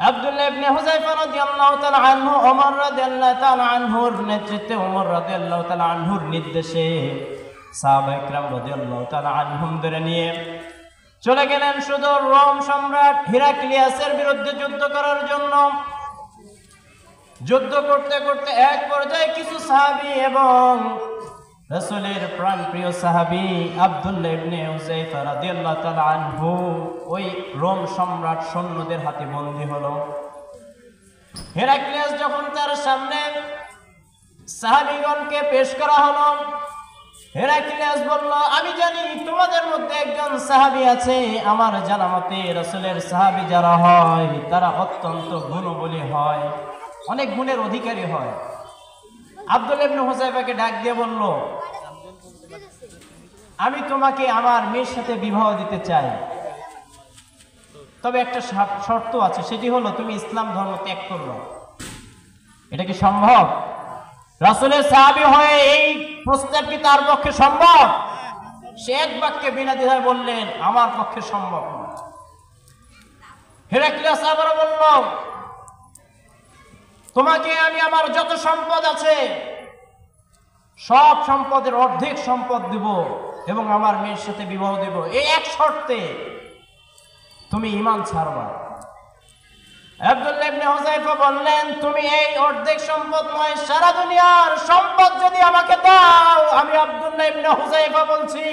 আব্দুল্লাহ ইবনে হুযায়ফা রাদিয়াল্লাহু তাআলা আনহু ওমর রাদিয়াল্লাহু তাআলা আনহুর নেতৃত্বে, ওমর রাদিয়াল্লাহু তাআলা আনহুর নির্দেশে সাহাবায়ে কিরাম রাদিয়াল্লাহু তাআলা আনহুম ধরে নিয়ে চলে গেলেন সুদূর রোম সম্রাট হিরাক্লিয়াসের বিরুদ্ধে যুদ্ধ করার জন্য। যুদ্ধ করতে করতে এক পর্যায়ে কিছু সাহাবী এবং রাসূলের প্রাণপ্রিয় সাহাবী আব্দুল্লাহ ইবনে হুযায়ফা রাদিয়াল্লাহু তাআলা আনহু ওই রোম সম্রাট সৈন্যদের হাতে বন্দী হলো। হেরাক্লিয়াস যখন তার সামনে সাহাবীগণকে পেশ করা হলো, হেরাক্লিয়াস বলল, আমি জানি তোমাদের মধ্যে একজন সাহাবী আছে, আমার জানা মতে রাসূলের সাহাবী যারা হয় তারা অত্যন্ত গুণবলী হয়, অনেক গুণের অধিকারী হয়। আব্দুল্লাহ ইবনে হুযায়ফাকে ডাক দিয়ে বলল, আমি তোমাকে আমার মেয়ের সাথে বিবাহ দিতে চাই, তবে একটা শর্ত আছে, সেটি হলো তুমি ইসলাম ধর্ম ত্যাগ করবে। এটা কি সম্ভব? রাসূলের সাহাবী হয়ে এই প্রস্তাব কি তার পক্ষে সম্ভব? সে এক বাক্যে বিনা দ্বিধায় বললেন, আমার পক্ষে সম্ভব না। হেরাক্লিয়াস আবার বলল, তোমাকে আমি আমার যত সম্পদ আছে সব সম্পদের অর্ধেক সম্পদ দিব এবং আমার মেয়ের সাথে বিবাহ দেব, এই এক শর্তে তুমি ঈমান ছাড়বা। আব্দুল্লাহ ইবনে হুযায়ফা বললেন, তুমি এই অর্ধেক সম্পদ নয়, সারা দুনিয়ার সম্পদ যদি আমাকে দাও, আমি আব্দুল্লাহ ইবনে হুযায়ফা বলছি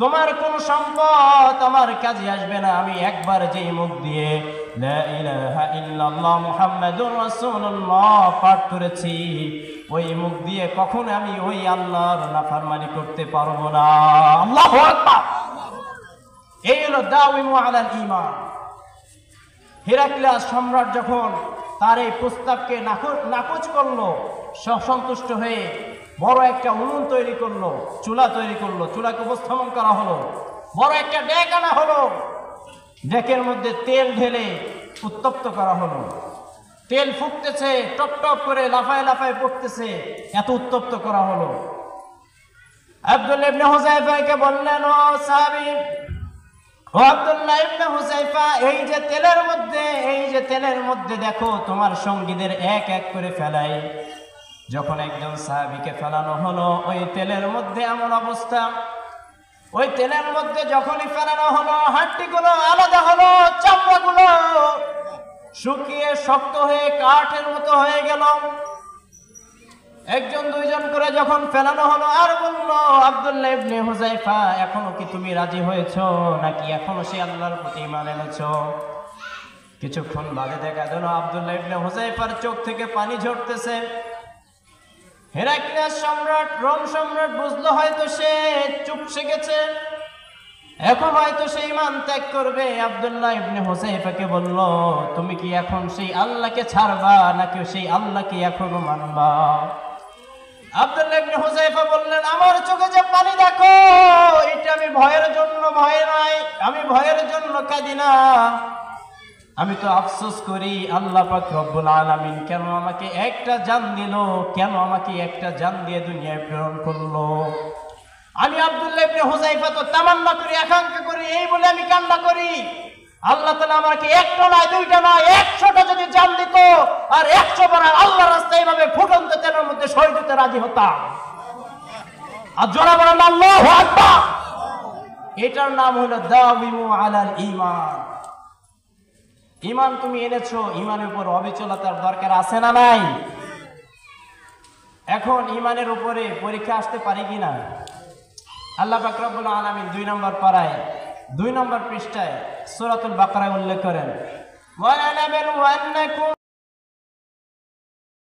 তোমার কোন সম্পদ আমার কাজে আসবে না। আমি একবার যেই মুখ দিয়ে লা ইলাহা ইল্লাল্লাহ মুহাম্মাদুর রাসূলুল্লাহ পাঠ করেছি, ওই মুখ দিয়ে কখনো আমি ওই আল্লাহর নাফরমানি করতে পারবো না। আল্লাহু আকবার। এই হলো দাওয়ামু আলাল ঈমান। হেরাক্লিয়াস সম্রাট যখন তার এই প্রস্তাবকে নাকচ করলো, সন্তুষ্ট হয়ে বড় একটা উনুন তৈরি করলো, চুলা তৈরি করলো, চুলাকে উপস্থাপন করা হলো, বড় একটা ডেক আনা হলো, ডেকের মধ্যে তেল ঢেলে উত্তপ্ত করা হলো। তেল ফুটতেছে, টপ টপ করে লাফায় লাফায় পড়তেছে, এত উত্তপ্ত করা হলো। আব্দুল্লাহ ইবনে হুযায়ফাকে বললেন, ও সাহাবী, ও আব্দুল্লাহ ইবনে হুযায়ফা, এই যে তেলের মধ্যে দেখো তোমার সঙ্গীদের এক এক করে ফেলাই। যখন একজন সাহাবীকে ফেলানো হলো, ওই তেলের মধ্যে এমন অবস্থা, ওই তেলের মধ্যে যখনই ফেলানো হলো, হাড্ডিগুলো আলাদা হলো, চামড়াগুলো শুকিয়ে শক্ত হয়ে কাঠের মতো হয়ে গেল। একজন দুইজন করে যখন ফেলানো হলো, আর বললো, আব্দুল্লাহ ইবনে হুযায়ফা, এখনো কি তুমি রাজি হয়েছো নাকি এখনো সে আল্লাহর প্রতি ঈমান এনেছো? কিছুক্ষণ বাদে দেখা গেল আব্দুল্লাহ ইবনে হুযায়ফার চোখ থেকে পানি ঝরতেছে। হেরাক্লিয়াস সম্রাট, রোম সম্রাট বুঝলো হয়তো সে চুপসে গেছে, এখন হয়তো সে ঈমান ত্যাগ করবে। আব্দুল্লাহ ইবনে হুযায়ফাকে বলল, তুমি কি এখন সেই আল্লাহকে ছাড়বা নাকি সেই আল্লাহকে এখনো মানবা? আব্দুল্লাহ ইবনে হুযায়ফা বললেন, আমার চোখে যে পানি দেখো, এটা আমি ভয়ের জন্য ভয় নয়, আমি ভয়ের জন্য কাঁদি না, আমি তো আফসোস করি আল্লাহ পাক রব্বুল আলামিন কেন আমাকে একটা জান দিল, কেন আমাকে একটা জান দিয়ে দুনিয়ায় প্রেরণ করলো। আমি আব্দুল্লাহ ইবনে হুযায়ফা তো তামান্না করি, আকাঙ্ক্ষা করি, এই বলে আমি কান্না করি, আল্লাহ তাআলা আমাকে একটা নয়, দুইটা নয়, 100টা যদি জান দিত, আর 100 বার আল্লাহর রাস্তায় এইভাবে ফুটন্ত তেলের মধ্যে শহীদ হতে রাজি হতাম। আর জোরে বলেন আল্লাহু আকবার। এটার নাম হলো দাওয়ামু আলাল ঈমান। ঈমান তুমি এনেছো, ঈমানের উপর অবিচলতার দরকার আছে না নাই? এখন ঈমানের উপরে পরীক্ষা আসতে পারে কিনা? আল্লাহ পাক রব্বুল আলামিন 2 নম্বর পারায় 2 নম্বর পৃষ্ঠায় সূরাতুল বাকারায় উল্লেখ করেন, ওয়া নাবলুওয়ান্নাকুম